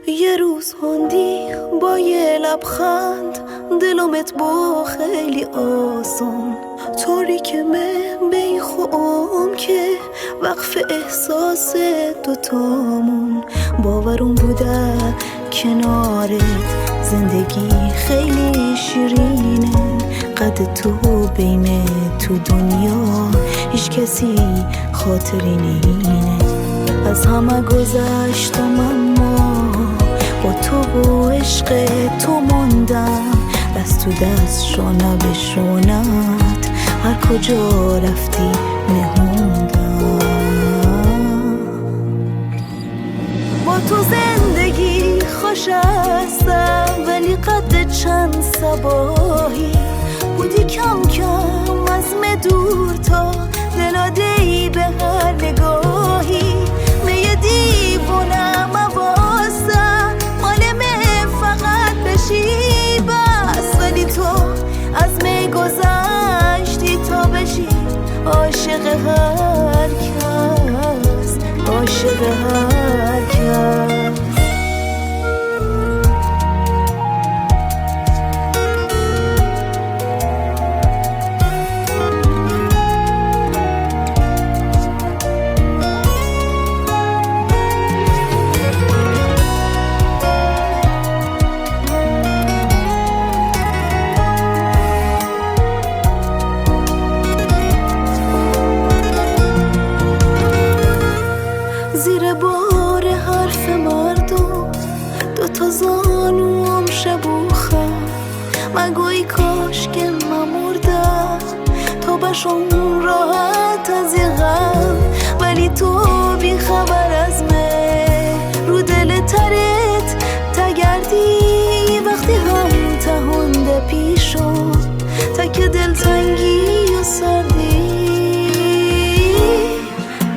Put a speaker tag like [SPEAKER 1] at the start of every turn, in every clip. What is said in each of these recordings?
[SPEAKER 1] یه روز هندی با یه لبخند دلمت با خیلی آسان طوری که من بیخوام که وقف احساس دوتامون باورم بوده کنارت زندگی خیلی شیرینه قد تو بیم تو دنیا هیچ کسی خاطری نینه از همه گذشتم اما با تو و عشق تو موندم دست تو دست شانه به شانت هر کجا رفتی مهموندم با تو زندگی خوش هستم ولی قد چند صباحی بودی کم کم از دور تا دلادهی به هر نگاهی می دیوونم واسه مال فقط بشی بس ولی تو از می گذشتی تا بشی عاشق هر کس عاشق هر کس زیر بار حرف مردم دوتا زانوام شبوخم مگوی کاش که ممردم تا بشم راحت از یه غم ولی تو بی خبر از من رو دل ترت تگردی وقتی هم تهنده پیشم تا که دلتنگی و سردی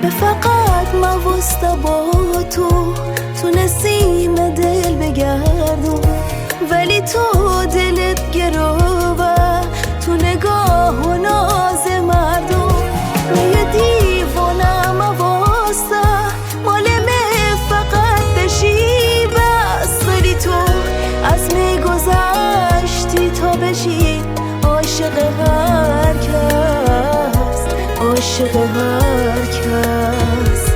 [SPEAKER 1] به فقط مواسته با تو نسیم دل بگردم ولی تو دلت گروه تو نگاه و ناز مردم یه دیوانم واسه مال فقط بشی بس ولی تو از می گذشتی تا بشی عاشق هر کس عاشق هر کس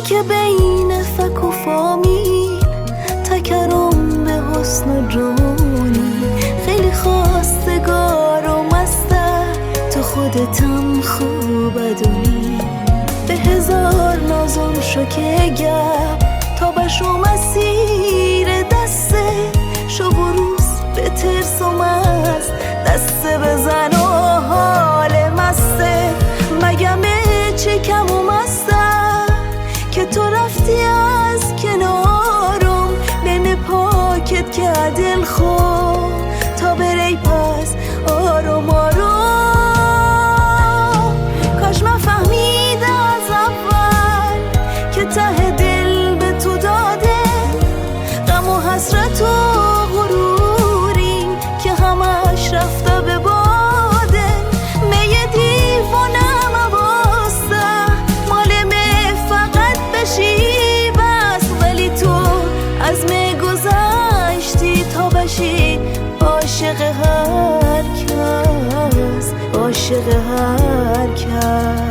[SPEAKER 1] که بین فک و فامیل تکرم به حسن و جانی خیلی خواستگار و مسته تو خودتم خوب بدونی به هزار نازم شو که گپ تا بشو مسیر دسته شو بروز به ترسم از دسته بزن و حال مسته مگم چکم و مسته که تو رفتی از کنارم بین پاکت که دل خود تا بری پس آروم آروم کاش من فهمید از اول که ته دل به تو داده غم و حسرت و غروری که همش رفته به باده می دیوانم واسه مال فقط بشی بس ولی تو از می گذشتی تا بشی عاشق هر کس عاشق هر کس